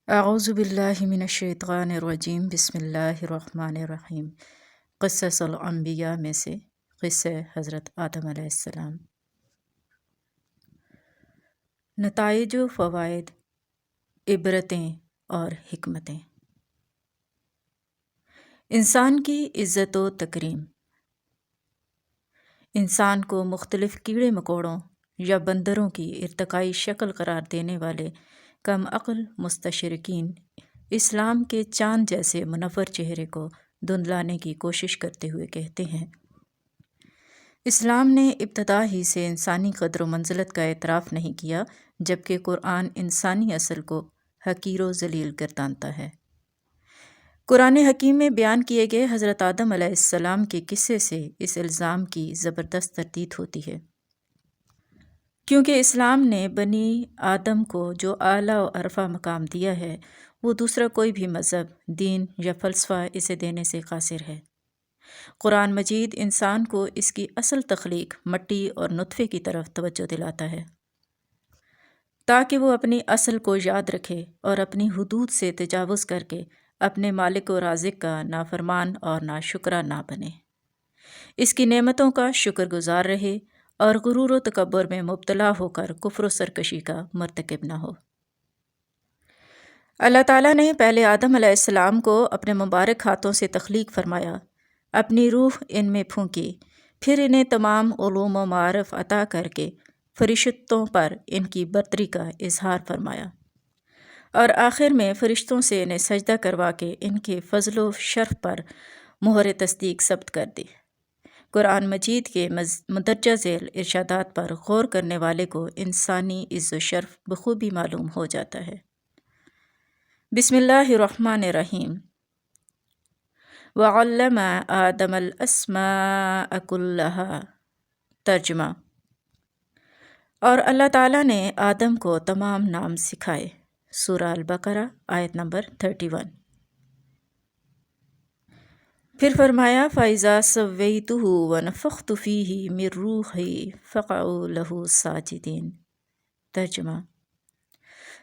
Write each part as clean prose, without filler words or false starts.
اعوذ باللہ من الشیطان الرجیم بسم اللہ الرحمن الرحیم۔ قصص الانبیاء میں سے قصہ حضرت آدم علیہ السلام۔ نتائج و فوائد، عبرتیں اور حکمتیں۔ انسان کی عزت و تکریم۔ انسان کو مختلف کیڑے مکوڑوں یا بندروں کی ارتقائی شکل قرار دینے والے کم عقل مستشرقین اسلام کے چاند جیسے منور چہرے کو دھندلانے کی کوشش کرتے ہوئے کہتے ہیں، اسلام نے ابتدا ہی سے انسانی قدر و منزلت کا اعتراف نہیں کیا، جبکہ قرآن انسانی اصل کو حقیر و ذلیل گردانتا ہے۔ قرآن حکیم میں بیان کیے گئے حضرت آدم علیہ السلام کے قصے سے اس الزام کی زبردست تردید ہوتی ہے، کیونکہ اسلام نے بنی آدم کو جو اعلیٰ و عرفہ مقام دیا ہے، وہ دوسرا کوئی بھی مذہب، دین یا فلسفہ اسے دینے سے قاصر ہے۔ قرآن مجید انسان کو اس کی اصل تخلیق مٹی اور نطفے کی طرف توجہ دلاتا ہے، تاکہ وہ اپنی اصل کو یاد رکھے اور اپنی حدود سے تجاوز کر کے اپنے مالک و رازق کا نافرمان اور ناشکرا نہ بنے، اس کی نعمتوں کا شکر گزار رہے اور غرور و تکبر میں مبتلا ہو کر کفر و سرکشی کا مرتکب نہ ہو۔ اللہ تعالیٰ نے پہلے آدم علیہ السلام کو اپنے مبارک ہاتھوں سے تخلیق فرمایا، اپنی روح ان میں پھونکی، پھر انہیں تمام علوم و معارف عطا کر کے فرشتوں پر ان کی برتری کا اظہار فرمایا، اور آخر میں فرشتوں سے انہیں سجدہ کروا کے ان کے فضل و شرف پر مہر تصدیق ثبت کر دی۔ قرآن مجید کے مندرجہ ذیل ارشادات پر غور کرنے والے کو انسانی عز و شرف بخوبی معلوم ہو جاتا ہے۔ بسم اللہ الرحمن الرحیم۔ وَعَلَّمَ آدَمَ الْأَسْمَاءَ كُلَّهَا۔ ترجمہ: اور اللہ تعالیٰ نے آدم کو تمام نام سکھائے۔ سورہ البقرہ آیت نمبر 31۔ پھر فرمایا فَإِذَا سَوَّيْتُهُ وَنَفَخْتُ فِيهِ مِن رُّوحِي فَقَعُوا لَهُ سَاجِدِينَ۔ ترجمہ: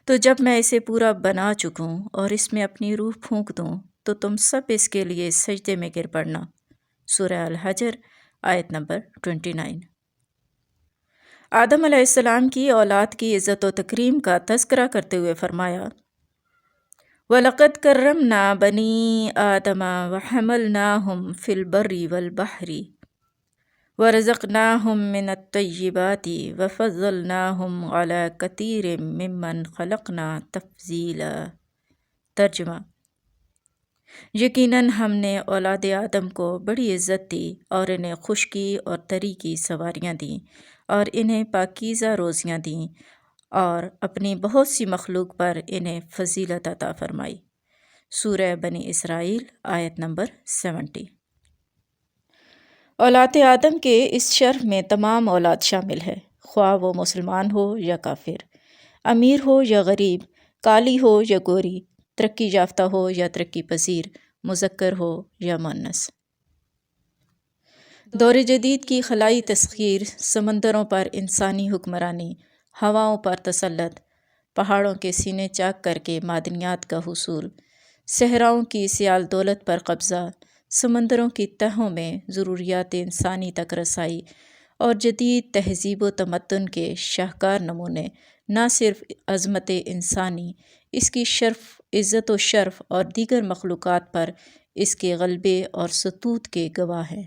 تو جب میں اسے پورا بنا چکوں اور اس میں اپنی روح پھونک دوں تو تم سب اس کے لیے سجدے میں گر پڑنا۔ سورہ الحجر آیت نمبر 29۔ آدم علیہ السلام کی اولاد کی عزت و تکریم کا تذکرہ کرتے ہوئے فرمایا، وَلَقَدْ كَرَّمْنَا بَنِي آدَمَ وَحَمَلْنَاهُمْ فِي الْبَرِّ وَالْبَحْرِ وَرَزَقْنَاهُمْ مِنَ الطَّيِّبَاتِ وَفَضَّلْنَاهُمْ عَلَى كَثِيرٍ مِّمَّنْ خَلَقْنَا تَفْضِيلًا۔ ترجمہ: یقیناً ہم نے اولاد آدم کو بڑی عزت دی اور انہیں خشکی اور تری کی سواریاں دیں اور انہیں پاکیزہ روزیاں دیں اور اپنی بہت سی مخلوق پر انہیں فضیلت عطا فرمائی۔ سورہ بنی اسرائیل آیت نمبر 70۔ اولاد آدم کے اس شرف میں تمام اولاد شامل ہے، خواہ وہ مسلمان ہو یا کافر، امیر ہو یا غریب، کالی ہو یا گوری، ترقی یافتہ ہو یا ترقی پذیر، مذکر ہو یا مؤنث۔ دور جدید کی خلائی تسخیر، سمندروں پر انسانی حکمرانی، ہواؤں پر تسلط، پہاڑوں کے سینے چاک کر کے معدنیات کا حصول، صحراؤں کی سیال دولت پر قبضہ، سمندروں کی تہوں میں ضروریات انسانی تک رسائی اور جدید تہذیب و تمدن کے شاہکار نمونے نہ صرف عظمت انسانی، اس کی عزت و شرف اور دیگر مخلوقات پر اس کے غلبے اور سطوت کے گواہ ہیں،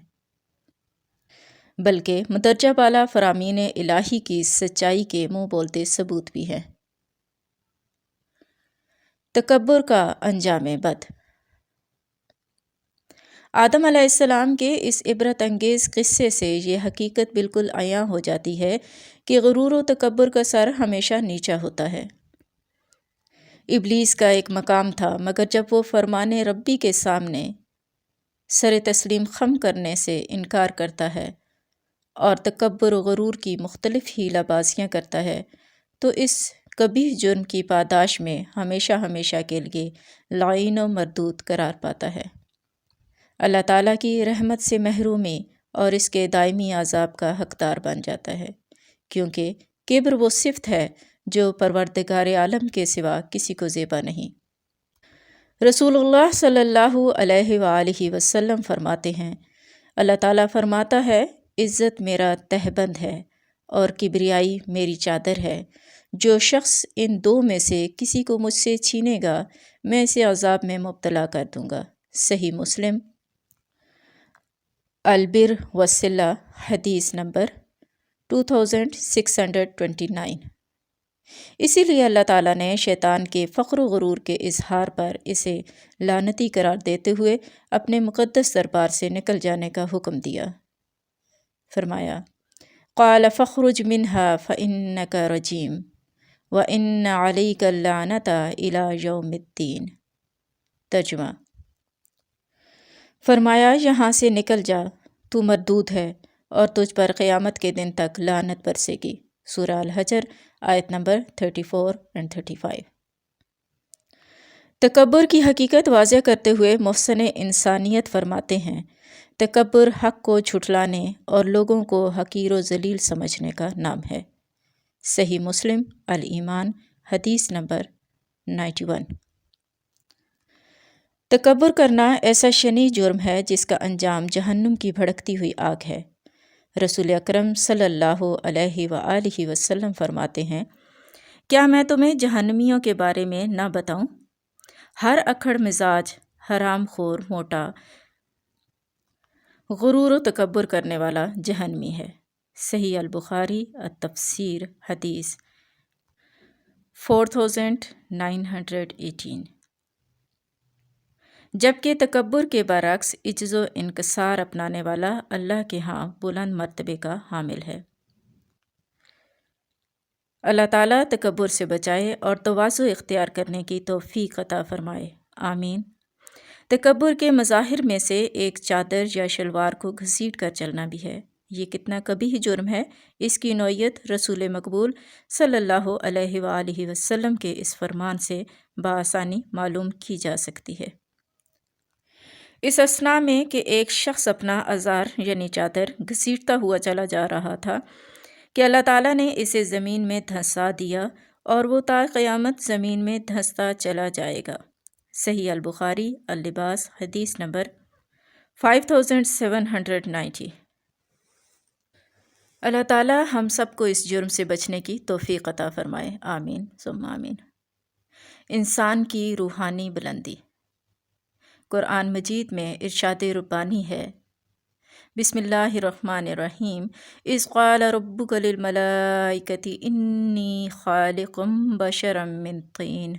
بلکہ مندرجہ بالا فرامین الہی کی سچائی کے منہ بولتے ثبوت بھی ہیں۔ تکبر کا انجام بد۔ آدم علیہ السلام کے اس عبرت انگیز قصے سے یہ حقیقت بالکل عیاں ہو جاتی ہے کہ غرور و تکبر کا سر ہمیشہ نیچا ہوتا ہے۔ ابلیس کا ایک مقام تھا، مگر جب وہ فرمان ربی کے سامنے سر تسلیم خم کرنے سے انکار کرتا ہے اور تکبر و غرور کی مختلف حیلہ بازیاں کرتا ہے تو اس قبیح جرم کی پاداش میں ہمیشہ ہمیشہ کے لیے لعین و مردود قرار پاتا ہے، اللہ تعالیٰ کی رحمت سے محرومی اور اس کے دائمی عذاب کا حقدار بن جاتا ہے، کیونکہ کبر وہ صفت ہے جو پروردگار عالم کے سوا کسی کو زیبا نہیں۔ رسول اللہ صلی اللہ علیہ وآلہ وسلم فرماتے ہیں، اللہ تعالیٰ فرماتا ہے، عزت میرا تہبند ہے اور کبریائی میری چادر ہے۔ جو شخص ان دو میں سے کسی کو مجھ سے چھینے گا میں اسے عذاب میں مبتلا کر دوں گا۔ صحیح مسلم البر والصلہ حدیث نمبر 2629۔ اسی لیے اللہ تعالیٰ نے شیطان کے فخر و غرور کے اظہار پر اسے لعنتی قرار دیتے ہوئے اپنے مقدس دربار سے نکل جانے کا حکم دیا۔ فرمایا، قال فاخرج منها فإنك رجیم وإن عليك اللعنة إلى يوم الدین۔ ترجمہ، فرمایا یہاں سے نکل جا، تو مردود ہے اور تجھ پر قیامت کے دن تک لعنت برسے گی۔ سورہ الحجر آیت نمبر 34 اور 35۔ تکبر کی حقیقت واضح کرتے ہوئے محسن انسانیت فرماتے ہیں، تکبر حق کو جھٹلانے اور لوگوں کو حقیر و ذلیل سمجھنے کا نام ہے۔ صحیح مسلم الایمان حدیث نمبر 91۔ تکبر کرنا ایسا شنیع جرم ہے جس کا انجام جہنم کی بھڑکتی ہوئی آگ ہے۔ رسول اکرم صلی اللہ علیہ وآلہ وسلم فرماتے ہیں، کیا میں تمہیں جہنمیوں کے بارے میں نہ بتاؤں؟ ہر اکھڑ مزاج، حرام خور، موٹا، غرور و تکبر کرنے والا جہنمی ہے۔ صحیح البخاری التفسیر حدیث 4918۔ جبکہ تکبر کے برعکس عجز و انکسار اپنانے والا اللہ کے ہاں بلند مرتبے کا حامل ہے۔ اللہ تعالیٰ تکبر سے بچائے اور تواضع اختیار کرنے کی توفیق عطا فرمائے، آمین۔ تکبر کے مظاہر میں سے ایک چادر یا شلوار کو گھسیٹ کر چلنا بھی ہے۔ یہ کتنا قبیح جرم ہے، اس کی نوعیت رسول مقبول صلی اللہ علیہ وآلہ وسلم کے اس فرمان سے بآسانی معلوم کی جا سکتی ہے۔ اس اثناء میں کہ ایک شخص اپنا ازار یعنی چادر گھسیٹتا ہوا چلا جا رہا تھا کہ اللہ تعالیٰ نے اسے زمین میں دھنسا دیا اور وہ تا قیامت زمین میں دھنستا چلا جائے گا۔ صحیح البخاری اللباس حدیث نمبر 5790۔ اللہ تعالیٰ ہم سب کو اس جرم سے بچنے کی توفیق عطا فرمائے، آمین ثم آمین۔ انسان کی روحانی بلندی۔ قرآن مجید میں ارشاد ربانی ہے، بسم اللہ الرحمن الرحیم، اذ قال ربک للملائکۃ انی خالق بشرا من طین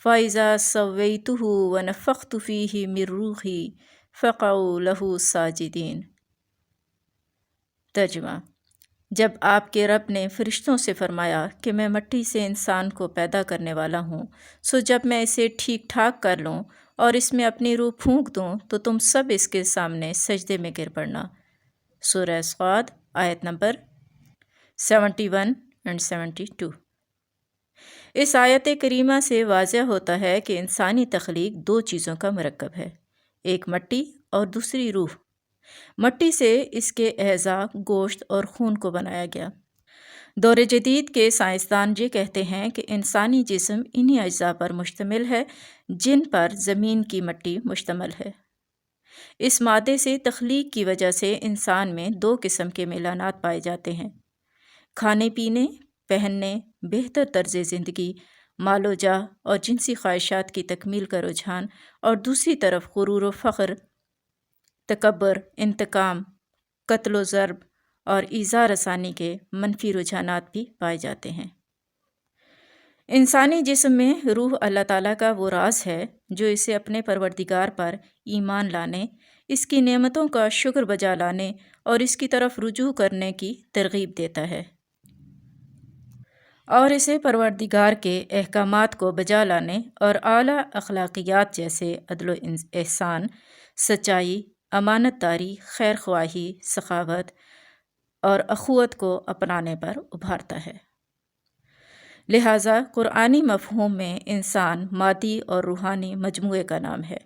فَإِذَا سَوَّيْتُهُ وَنَفَخْتُ فِيهِ مِن رُّوحِي فَقَعُوا لَهُ ساجدین۔ ترجمہ، جب آپ کے رب نے فرشتوں سے فرمایا کہ میں مٹی سے انسان کو پیدا کرنے والا ہوں، سو جب میں اسے ٹھیک ٹھاک کر لوں اور اس میں اپنی روح پھونک دوں تو تم سب اس کے سامنے سجدے میں گر پڑنا۔ سورہ صاد آیت نمبر 71 اور 72۔ اس آیت کریمہ سے واضح ہوتا ہے کہ انسانی تخلیق دو چیزوں کا مرکب ہے، ایک مٹی اور دوسری روح۔ مٹی سے اس کے اعضاء، گوشت اور خون کو بنایا گیا۔ دور جدید کے سائنسدان یہ کہتے ہیں کہ انسانی جسم انہی اجزاء پر مشتمل ہے جن پر زمین کی مٹی مشتمل ہے۔ اس مادے سے تخلیق کی وجہ سے انسان میں دو قسم کے میلانات پائے جاتے ہیں، کھانے پینے، پہننے، بہتر طرز زندگی، مال و جاہ اور جنسی خواہشات کی تکمیل کا رجحان، اور دوسری طرف غرور و فخر، تکبر، انتقام، قتل و ضرب اور ایذا رسانی کے منفی رجحانات بھی پائے جاتے ہیں۔ انسانی جسم میں روح اللہ تعالیٰ کا وہ راز ہے جو اسے اپنے پروردگار پر ایمان لانے، اس کی نعمتوں کا شکر بجا لانے اور اس کی طرف رجوع کرنے کی ترغیب دیتا ہے، اور اسے پروردگار کے احکامات کو بجا لانے اور اعلیٰ اخلاقیات جیسے عدل و احسان، سچائی، امانت داری، خیر خواہی، سخاوت اور اخوت کو اپنانے پر ابھارتا ہے۔ لہٰذا قرآنی مفہوم میں انسان مادی اور روحانی مجموعے کا نام ہے،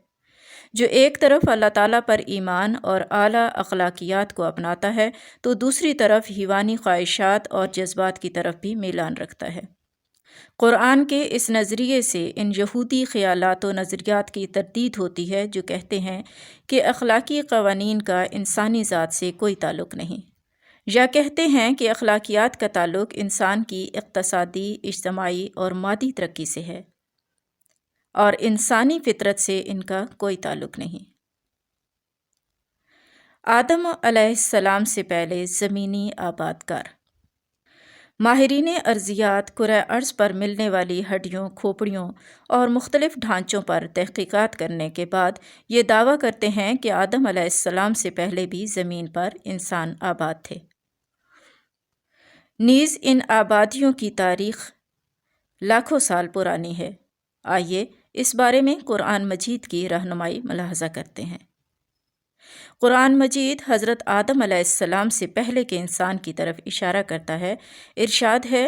جو ایک طرف اللہ تعالیٰ پر ایمان اور اعلیٰ اخلاقیات کو اپناتا ہے تو دوسری طرف حیوانی خواہشات اور جذبات کی طرف بھی میلان رکھتا ہے۔ قرآن کے اس نظریے سے ان یہودی خیالات و نظریات کی تردید ہوتی ہے جو کہتے ہیں کہ اخلاقی قوانین کا انسانی ذات سے کوئی تعلق نہیں، یا کہتے ہیں کہ اخلاقیات کا تعلق انسان کی اقتصادی، اجتماعی اور مادی ترقی سے ہے اور انسانی فطرت سے ان کا کوئی تعلق نہیں۔ آدم علیہ السلام سے پہلے زمینی آباد کار۔ ماہرین ارضیات کرۂ ارض پر ملنے والی ہڈیوں، کھوپڑیوں اور مختلف ڈھانچوں پر تحقیقات کرنے کے بعد یہ دعویٰ کرتے ہیں کہ آدم علیہ السلام سے پہلے بھی زمین پر انسان آباد تھے۔ نیز ان آبادیوں کی تاریخ لاکھوں سال پرانی ہے۔ آئیے اس بارے میں قرآن مجید کی رہنمائی ملاحظہ کرتے ہیں۔ قرآن مجید حضرت آدم علیہ السلام سے پہلے کے انسان کی طرف اشارہ کرتا ہے۔ ارشاد ہے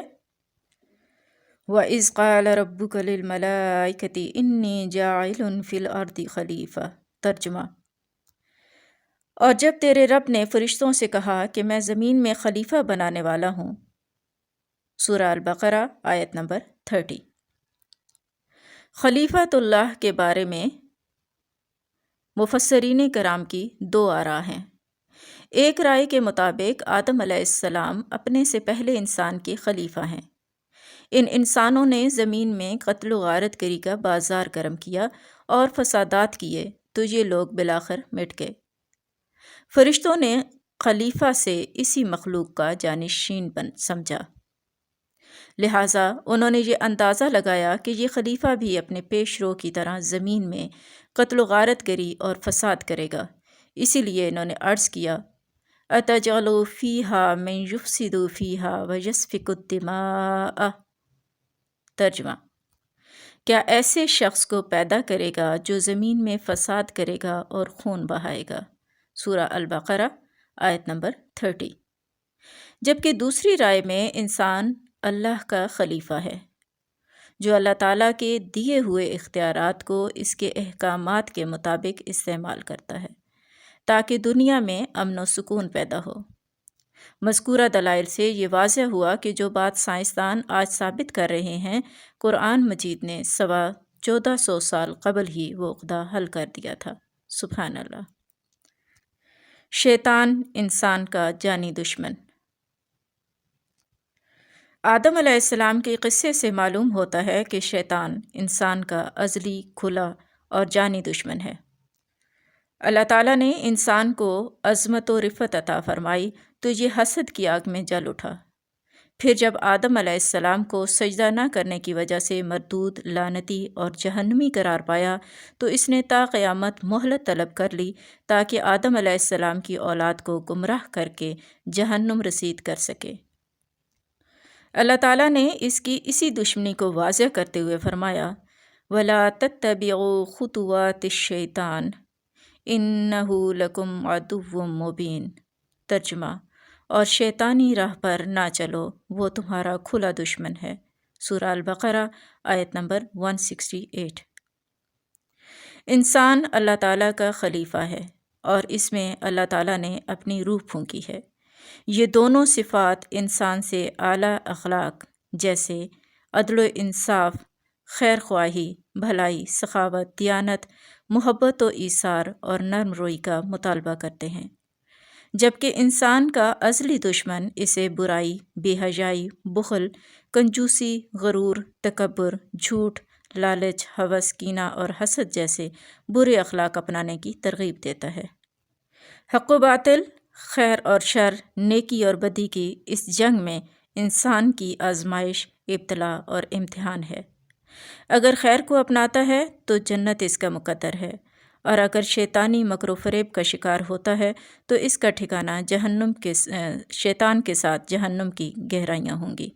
وَإِذْ قَالَ رَبُّكَ لِلْمَلَائِكَةِ إِنِّي جَاعِلٌ فِي الْأَرْضِ خَلِيفَةً۔ ترجمہ: اور جب تیرے رب نے فرشتوں سے کہا کہ میں زمین میں خلیفہ بنانے والا ہوں۔ سورہ البقرہ آیت نمبر 30۔ خلیفۃ اللہ کے بارے میں مفسرین کرام کی دو آراء ہیں۔ ایک رائے کے مطابق آدم علیہ السلام اپنے سے پہلے انسان کے خلیفہ ہیں۔ ان انسانوں نے زمین میں قتل و غارت گری کا بازار گرم کیا اور فسادات کیے تو یہ لوگ بالآخر مٹ گئے۔ فرشتوں نے خلیفہ سے اسی مخلوق کا جانشین سمجھا، لہٰذا انہوں نے یہ اندازہ لگایا کہ یہ خلیفہ بھی اپنے پیش رو کی طرح زمین میں قتل و غارت گری اور فساد کرے گا۔ اسی لیے انہوں نے عرض کیا أَتَجْعَلُ فِيهَا مَن يُفْسِدُ فِيهَا وَيَسْفِكُ الدِّمَاءَ۔ ترجمہ: کیا ایسے شخص کو پیدا کرے گا جو زمین میں فساد کرے گا اور خون بہائے گا؟ سورہ البقرہ آیت نمبر 30۔ جبکہ دوسری رائے میں انسان اللہ کا خلیفہ ہے، جو اللہ تعالیٰ کے دیے ہوئے اختیارات کو اس کے احکامات کے مطابق استعمال کرتا ہے تاکہ دنیا میں امن و سکون پیدا ہو۔ مذکورہ دلائل سے یہ واضح ہوا کہ جو بات سائنسدان آج ثابت کر رہے ہیں، قرآن مجید نے 1400 سال قبل ہی وہ عقدہ حل کر دیا تھا۔ سبحان اللہ۔ شیطان انسان کا جانی دشمن۔ آدم علیہ السلام کے قصے سے معلوم ہوتا ہے کہ شیطان انسان کا ازلی، کھلا اور جانی دشمن ہے۔ اللہ تعالیٰ نے انسان کو عظمت و رفعت عطا فرمائی تو یہ حسد کی آگ میں جل اٹھا۔ پھر جب آدم علیہ السلام کو سجدہ نہ کرنے کی وجہ سے مردود، لعنتی اور جہنمی قرار پایا تو اس نے تا قیامت مہلت طلب کر لی تاکہ آدم علیہ السلام کی اولاد کو گمراہ کر کے جہنم رسید کر سکے۔ اللہ تعالیٰ نے اس کی اسی دشمنی کو واضح کرتے ہوئے فرمایا وَلَا تَتَّبِعُوا خُطُوَاتِ الشَّيْطَانِ إِنَّهُ لَكُمْ عَدُوٌّ مُّبِينٌ۔ ترجمہ: اور شیطانی راہ پر نہ چلو، وہ تمہارا کھلا دشمن ہے۔ سورہ البقرہ آیت نمبر 168۔ انسان اللہ تعالیٰ کا خلیفہ ہے اور اس میں اللہ تعالیٰ نے اپنی روح پھونکی ہے۔ یہ دونوں صفات انسان سے اعلیٰ اخلاق جیسے عدل و انصاف، خیر خواہی، بھلائی، سخاوت، دیانت، محبت و ایثار اور نرم روی کا مطالبہ کرتے ہیں، جبکہ انسان کا ازلی دشمن اسے برائی، بے حیائی، بخل، کنجوسی، غرور، تکبر، جھوٹ، لالچ، ہوس، کینہ اور حسد جیسے برے اخلاق اپنانے کی ترغیب دیتا ہے۔ حق و باطل، خیر اور شر، نیکی اور بدی کی اس جنگ میں انسان کی آزمائش، ابتلا اور امتحان ہے۔ اگر خیر کو اپناتا ہے تو جنت اس کا مقدر ہے، اور اگر شیطانی مکر و فریب کا شکار ہوتا ہے تو اس کا ٹھکانہ شیطان کے ساتھ جہنم کی گہرائیاں ہوں گی۔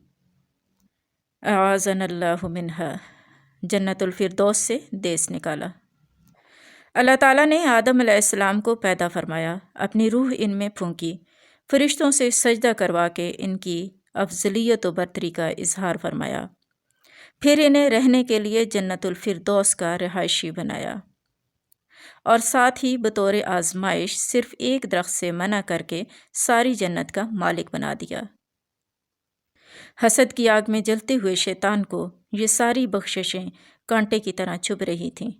اعاذنا اللہ منہا۔ جنت الفردوس سے دیس نکالا۔ اللہ تعالیٰ نے آدم علیہ السلام کو پیدا فرمایا، اپنی روح ان میں پھونکی، فرشتوں سے سجدہ کروا کے ان کی افضلیت و برتری کا اظہار فرمایا، پھر انہیں رہنے کے لیے جنت الفردوس کا رہائشی بنایا، اور ساتھ ہی بطور آزمائش صرف ایک درخت سے منع کر کے ساری جنت کا مالک بنا دیا۔ حسد کی آگ میں جلتے ہوئے شیطان کو یہ ساری بخششیں کانٹے کی طرح چبھ رہی تھیں،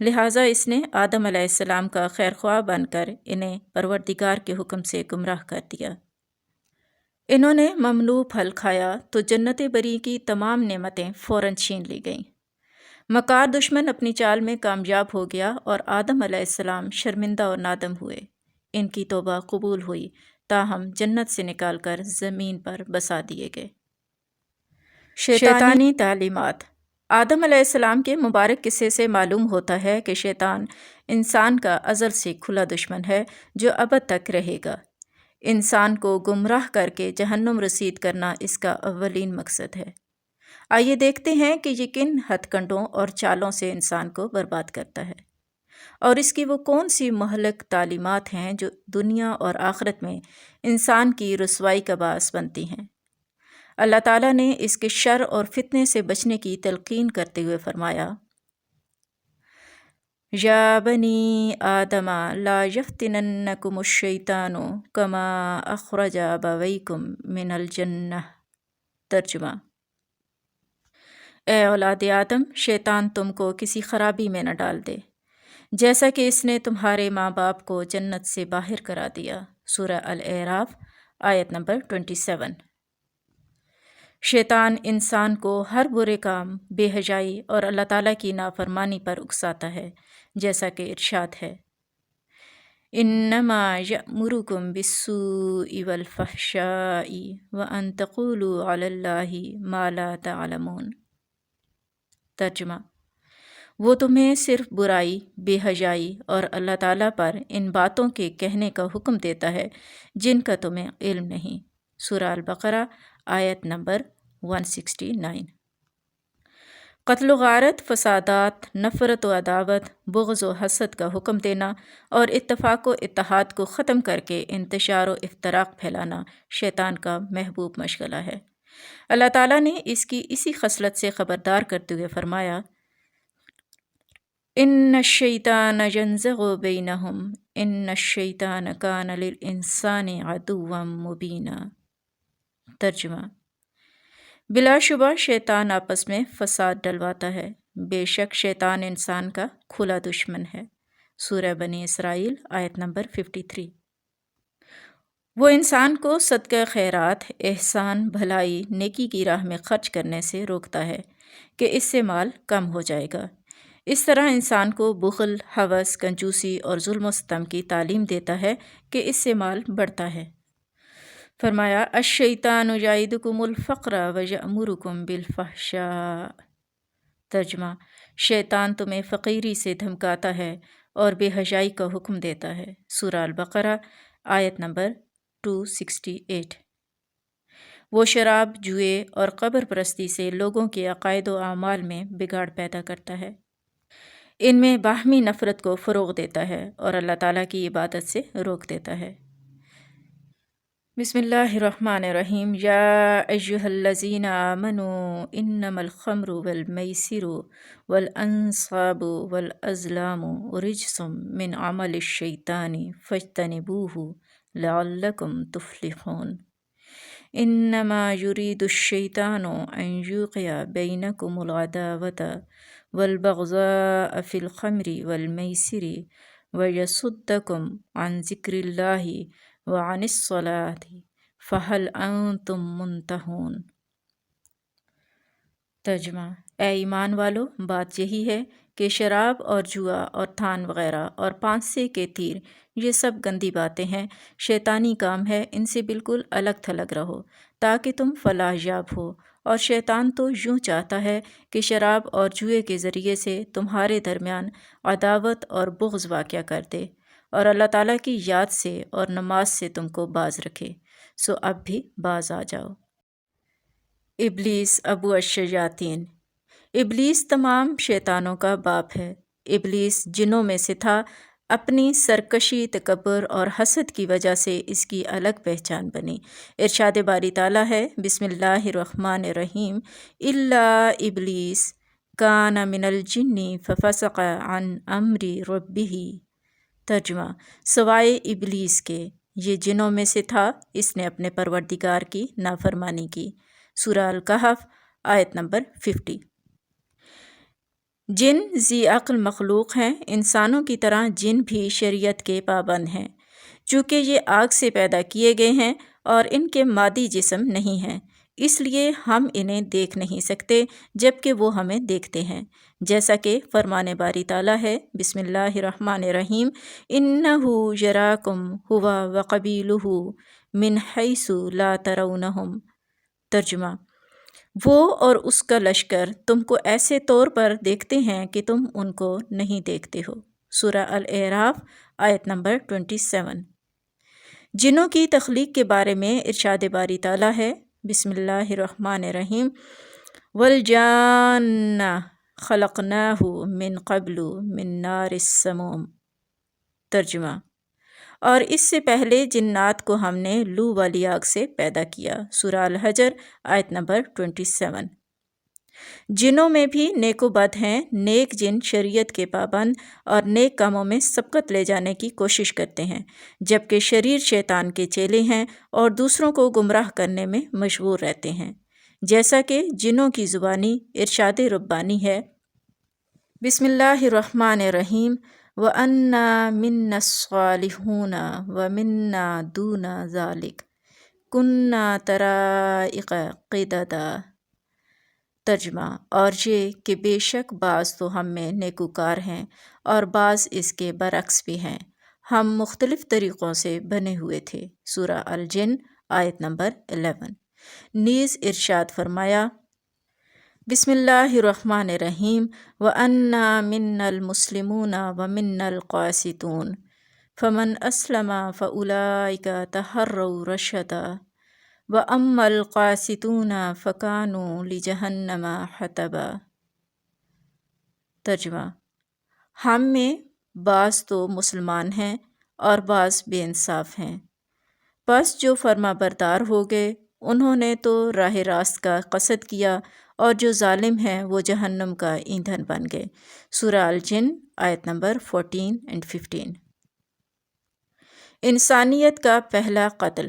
لہٰذا اس نے آدم علیہ السلام کا خیرخواہ بن کر انہیں پروردگار کے حکم سے گمراہ کر دیا۔ انہوں نے ممنوع پھل کھایا تو جنت بری کی تمام نعمتیں فوراً چھین لی گئیں۔ مکار دشمن اپنی چال میں کامیاب ہو گیا اور آدم علیہ السلام شرمندہ اور نادم ہوئے۔ ان کی توبہ قبول ہوئی تاہم جنت سے نکال کر زمین پر بسا دیے گئے۔ شیطانی تعلیمات۔ آدم علیہ السلام کے مبارک قصے سے معلوم ہوتا ہے کہ شیطان انسان کا ازل سے کھلا دشمن ہے جو ابد تک رہے گا۔ انسان کو گمراہ کر کے جہنم رسید کرنا اس کا اولین مقصد ہے۔ آئیے دیکھتے ہیں کہ یہ کن ہتھ کنڈوں اور چالوں سے انسان کو برباد کرتا ہے، اور اس کی وہ کون سی مہلک تعلیمات ہیں جو دنیا اور آخرت میں انسان کی رسوائی کا باعث بنتی ہیں۔ اللہ تعالیٰ نے اس کے شر اور فتنے سے بچنے کی تلقین کرتے ہوئے فرمایا، یا بنی آدم لا یفتننکم الشیطان کما اخرج ابویکم من الجنہ۔ ترجمہ: اے اولاد آدم، شیطان تم کو کسی خرابی میں نہ ڈال دے جیسا کہ اس نے تمہارے ماں باپ کو جنت سے باہر کرا دیا۔ سورہ الاعراف آیت نمبر 27۔ شیطان انسان کو ہر برے کام، بے حیائی اور اللہ تعالیٰ کی نافرمانی پر اکساتا ہے، جیسا کہ ارشاد ہے، انما یأمرکم بالسوء والفحشاء وان تقولوا علی اللہ ما لا تعلمون۔ ترجمہ: وہ تمہیں صرف برائی، بے حیائی اور اللہ تعالیٰ پر ان باتوں کے کہنے کا حکم دیتا ہے جن کا تمہیں علم نہیں۔ سورہ البقرہ آیت نمبر 169۔ قتل و غارت، فسادات، نفرت و عداوت، بغض و حسد کا حکم دینا اور اتفاق و اتحاد کو ختم کر کے انتشار و افتراق پھیلانا شیطان کا محبوب مشغلہ ہے۔ اللہ تعالیٰ نے اس کی اسی خصلت سے خبردار کرتے ہوئے فرمایا، ان الشیطان ینزغ بینہم ان الشیطان کان للانسان عدوا مبینا۔ ترجمہ: بلا شبہ شیطان آپس میں فساد ڈلواتا ہے، بے شک شیطان انسان کا کھلا دشمن ہے۔ سورہ بنی اسرائیل آیت نمبر 53۔ وہ انسان کو صدقہ خیرات، احسان، بھلائی، نیکی کی راہ میں خرچ کرنے سے روکتا ہے کہ اس سے مال کم ہو جائے گا۔ اس طرح انسان کو بخل، ہوس، کنجوسی اور ظلم و ستم کی تعلیم دیتا ہے کہ اس سے مال بڑھتا ہے۔ فرمایا، الشیطان یعدکم الفقر ویأمرکم بالفحشاء۔ ترجمہ: شیطان تمہیں فقیری سے دھمکاتا ہے اور بے حیائی کا حکم دیتا ہے۔ سورہ البقرہ آیت نمبر 268۔ وہ شراب، جوئے اور قبر پرستی سے لوگوں کے عقائد و اعمال میں بگاڑ پیدا کرتا ہے، ان میں باہمی نفرت کو فروغ دیتا ہے اور اللہ تعالیٰ کی عبادت سے روک دیتا ہے۔ بسم اللہ الرحمن الرحیم۔ یا ایہا الذین آمنوا انما الخمر والمیسر والانصاب والازلام رجس من عمل الشیطان فاجتنبوہ لعلکم تفلحون۔ انما یرید الشیطان ان یوقع بینکم العداوۃ والبغضاء فی الخمر والمیسر ویصدکم عن ذکر اللہ وعن الصلاۃ فہل انتم منتہون۔ ترجمہ: اے ایمان والو، بات یہی ہے کہ شراب اور جوا اور تھان وغیرہ اور پانسے کے تیر یہ سب گندی باتیں ہیں، شیطانی کام ہے، ان سے بالکل الگ تھلگ رہو تاکہ تم فلاح یاب ہو۔ اور شیطان تو یوں چاہتا ہے کہ شراب اور جوئے کے ذریعے سے تمہارے درمیان عداوت اور بغض واقع کر دے اور اللہ تعالیٰ کی یاد سے اور نماز سے تم کو باز رکھے، سو اب بھی باز آ جاؤ۔ ابلیس ابو الشیاطین۔ ابلیس تمام شیطانوں کا باپ ہے۔ ابلیس جنوں میں سے تھا، اپنی سرکشی، تکبر اور حسد کی وجہ سے اس کی الگ پہچان بنی۔ ارشاد باری تعالیٰ ہے، بسم اللہ الرحمن الرحیم، الا ابلیس کان من الجن ففسق عن امر ربہ۔ ترجمہ: سوائے ابلیس کے، یہ جنوں میں سے تھا، اس نے اپنے پروردگار کی نافرمانی کی۔ سورہ الکہف آیت نمبر 50۔ جن ذی عقل مخلوق ہیں، انسانوں کی طرح جن بھی شریعت کے پابند ہیں، چونکہ یہ آگ سے پیدا کیے گئے ہیں اور ان کے مادی جسم نہیں ہیں، اس لیے ہم انہیں دیکھ نہیں سکتے جبکہ وہ ہمیں دیکھتے ہیں، جیسا کہ فرمان باری تعالیٰ ہے۔ بسم اللہ الرحمن الرحیم، انہ یراکم ہوا وقبیلہ من حیث لا ترونہم۔ ترجمہ: وہ اور اس کا لشکر تم کو ایسے طور پر دیکھتے ہیں کہ تم ان کو نہیں دیکھتے ہو۔ سورہ الاعراف آیت نمبر 27۔ جنوں کی تخلیق کے بارے میں ارشاد باری تعالیٰ ہے۔ بسم اللہ الرحمن الرحیم، والجان خلقناہ من قبل من نار السموم۔ ترجمہ: اور اس سے پہلے جنات کو ہم نے لو والی آگ سے پیدا کیا۔ سورہ الحجر آیت نمبر 27۔ جنوں میں بھی نیک و بد ہیں۔ نیک جن شریعت کے پابند اور نیک کاموں میں سبقت لے جانے کی کوشش کرتے ہیں، جبکہ شریر شیطان کے چیلے ہیں اور دوسروں کو گمراہ کرنے میں مشغول رہتے ہیں، جیسا کہ جنوں کی زبانی ارشاد ربانی ہے۔ بسم اللہ الرحمن الرحیم، وَأَنَّا مِنَّا الصَّالِحُونَ وَمِنَّا دُونَ ذَلِكَ كُنَّا طَرَائِقَ قِدَدًا۔ ترجمہ: اور یہ کہ بے شک بعض تو ہم میں نیکوکار ہیں اور بعض اس کے برعکس بھی ہیں، ہم مختلف طریقوں سے بنے ہوئے تھے۔ سورہ الجن آیت نمبر 11۔ نیز ارشاد فرمایا، بسم اللہ الرحمن الرحیم، وَأَنَّا مِنَّا الْمُسْلِمُونَ وَمِنَّا الْقَاسِطُونَ فَمَنْ أَسْلَمَ فَأُولَئِكَ تَحَرَّوْا رَشَدًا وَأَمَّا الْقَاسِطُونَ فَكَانُوا لِجَهَنَّمَ حَطَبًا۔ ترجمہ: ہم میں بعض تو مسلمان ہیں اور بعض بے انصاف ہیں، پس جو فرما بردار ہو گئے انہوں نے تو راہ راست کا قصد کیا، اور جو ظالم ہیں وہ جہنم کا ایندھن بن گئے۔ سورہ الجن آیت نمبر 14 and 15۔ انسانیت کا پہلا قتل۔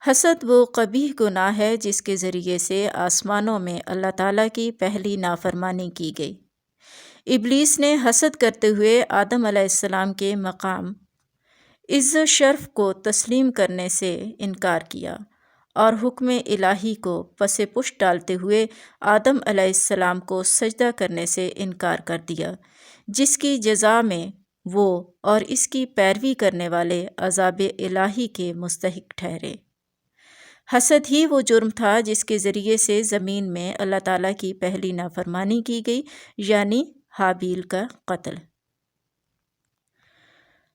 حسد وہ قبیح گناہ ہے جس کے ذریعے سے آسمانوں میں اللہ تعالیٰ کی پہلی نافرمانی کی گئی۔ ابلیس نے حسد کرتے ہوئے آدم علیہ السلام کے مقام عز و شرف کو تسلیم کرنے سے انکار کیا اور حکم الہی کو پس پشت ڈالتے ہوئے آدم علیہ السلام کو سجدہ کرنے سے انکار کر دیا، جس کی جزا میں وہ اور اس کی پیروی کرنے والے عذاب الہی کے مستحق ٹھہرے۔ حسد ہی وہ جرم تھا جس کے ذریعے سے زمین میں اللہ تعالیٰ کی پہلی نافرمانی کی گئی، یعنی حابیل کا قتل۔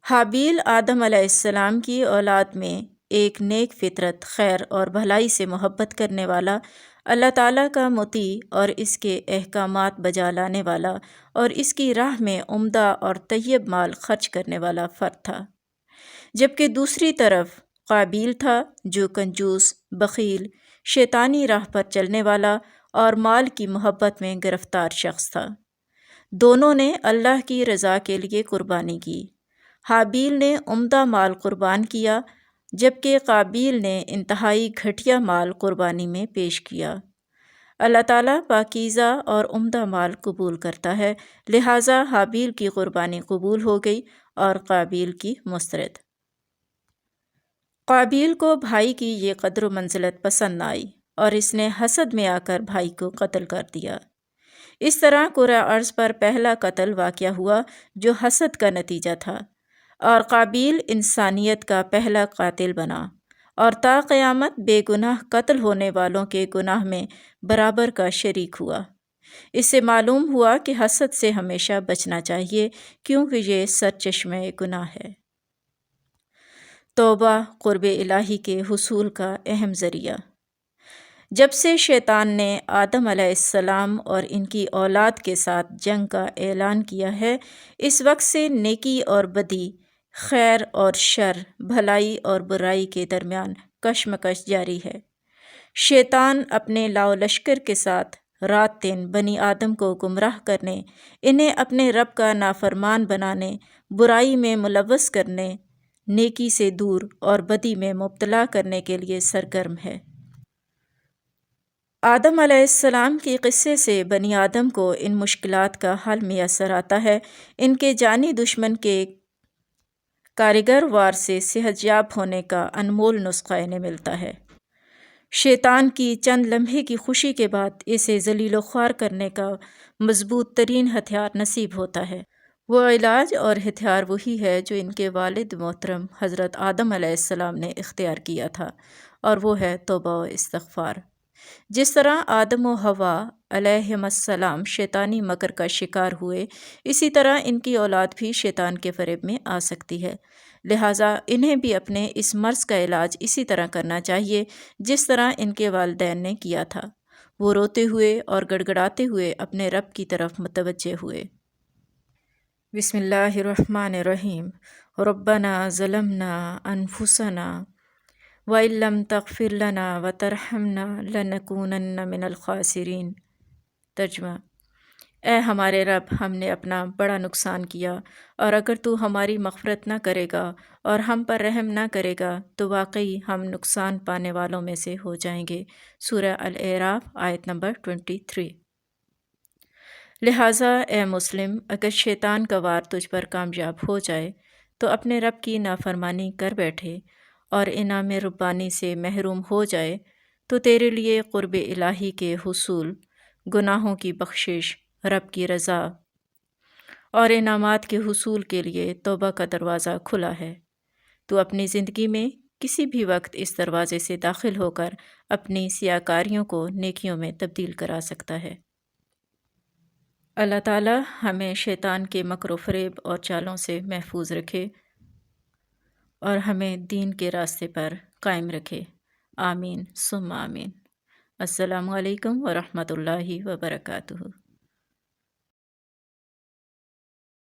حابیل آدم علیہ السلام کی اولاد میں ایک نیک فطرت، خیر اور بھلائی سے محبت کرنے والا، اللہ تعالیٰ کا مطیع اور اس کے احکامات بجا لانے والا اور اس کی راہ میں عمدہ اور طیب مال خرچ کرنے والا فرد تھا، جبکہ دوسری طرف قابیل تھا جو کنجوس، بخیل، شیطانی راہ پر چلنے والا اور مال کی محبت میں گرفتار شخص تھا۔ دونوں نے اللہ کی رضا کے لیے قربانی کی۔ حابیل نے عمدہ مال قربان کیا، جبکہ قابیل نے انتہائی گھٹیا مال قربانی میں پیش کیا۔ اللہ تعالیٰ پاکیزہ اور عمدہ مال قبول کرتا ہے، لہٰذا حابیل کی قربانی قبول ہو گئی اور قابیل کی مسترد۔ قابیل کو بھائی کی یہ قدر و منزلت پسند نہ آئی اور اس نے حسد میں آ کر بھائی کو قتل کر دیا۔ اس طرح کرۂ ارض پر پہلا قتل واقع ہوا جو حسد کا نتیجہ تھا، اور قابیل انسانیت کا پہلا قاتل بنا اور تا قیامت بے گناہ قتل ہونے والوں کے گناہ میں برابر کا شریک ہوا۔ اس سے معلوم ہوا کہ حسد سے ہمیشہ بچنا چاہیے، کیونکہ یہ سرچشمہ گناہ ہے۔ توبہ قرب الہی کے حصول کا اہم ذریعہ۔ جب سے شیطان نے آدم علیہ السلام اور ان کی اولاد کے ساتھ جنگ کا اعلان کیا ہے، اس وقت سے نیکی اور بدی، خیر اور شر، بھلائی اور برائی کے درمیان کشمکش جاری ہے۔ شیطان اپنے لاؤ لشکر کے ساتھ رات دن بنی آدم کو گمراہ کرنے، انہیں اپنے رب کا نافرمان بنانے، برائی میں ملوث کرنے، نیکی سے دور اور بدی میں مبتلا کرنے کے لیے سرگرم ہے۔ آدم علیہ السلام کی قصے سے بنی آدم کو ان مشکلات کا حل میسر آتا ہے۔ ان کے جانی دشمن کے کارگر وار سے صحت یاب ہونے کا انمول نسخہ انہیں ملتا ہے۔ شیطان کی چند لمحے کی خوشی کے بعد اسے ذلیل و خوار کرنے کا مضبوط ترین ہتھیار نصیب ہوتا ہے۔ وہ علاج اور ہتھیار وہی ہے جو ان کے والد محترم حضرت آدم علیہ السلام نے اختیار کیا تھا، اور وہ ہے توبہ و استغفار۔ جس طرح آدم و حوا علیہم السلام شیطانی مکر کا شکار ہوئے، اسی طرح ان کی اولاد بھی شیطان کے فریب میں آ سکتی ہے، لہٰذا انہیں بھی اپنے اس مرض کا علاج اسی طرح کرنا چاہیے جس طرح ان کے والدین نے کیا تھا۔ وہ روتے ہوئے اور گڑگڑاتے ہوئے اپنے رب کی طرف متوجہ ہوئے۔ بسم اللہ الرحمن الرحیم۔ ربنا ظلمنا انفسنا وَإِن لَّمْ تَغْفِرْ لَنَا وَتَرْحَمْنَا لَنَكُونَنَّ مِنَ الْخَاسِرِينَ۔ ترجمہ: اے ہمارے رب، ہم نے اپنا بڑا نقصان کیا، اور اگر تو ہماری مغفرت نہ کرے گا اور ہم پر رحم نہ کرے گا تو واقعی ہم نقصان پانے والوں میں سے ہو جائیں گے۔ سورہ الاعراف آیت نمبر 23۔ لہٰذا اے مسلم، اگر شیطان کا وار تجھ پر کامیاب ہو جائے تو اپنے رب کی نافرمانی کر بیٹھے اور انعام ربانی سے محروم ہو جائے تو تیرے لیے قرب الہی کے حصول، گناہوں کی بخشش، رب کی رضا اور انعامات کے حصول کے لیے توبہ کا دروازہ کھلا ہے۔ تو اپنی زندگی میں کسی بھی وقت اس دروازے سے داخل ہو کر اپنی سیاکاریوں کو نیکیوں میں تبدیل کرا سکتا ہے۔ اللہ تعالی ہمیں شیطان کے مکر و فریب اور چالوں سے محفوظ رکھے اور ہمیں دین کے راستے پر قائم رکھے۔ آمین ثم آمین۔ السلام علیکم ورحمۃ اللہ وبرکاتہ۔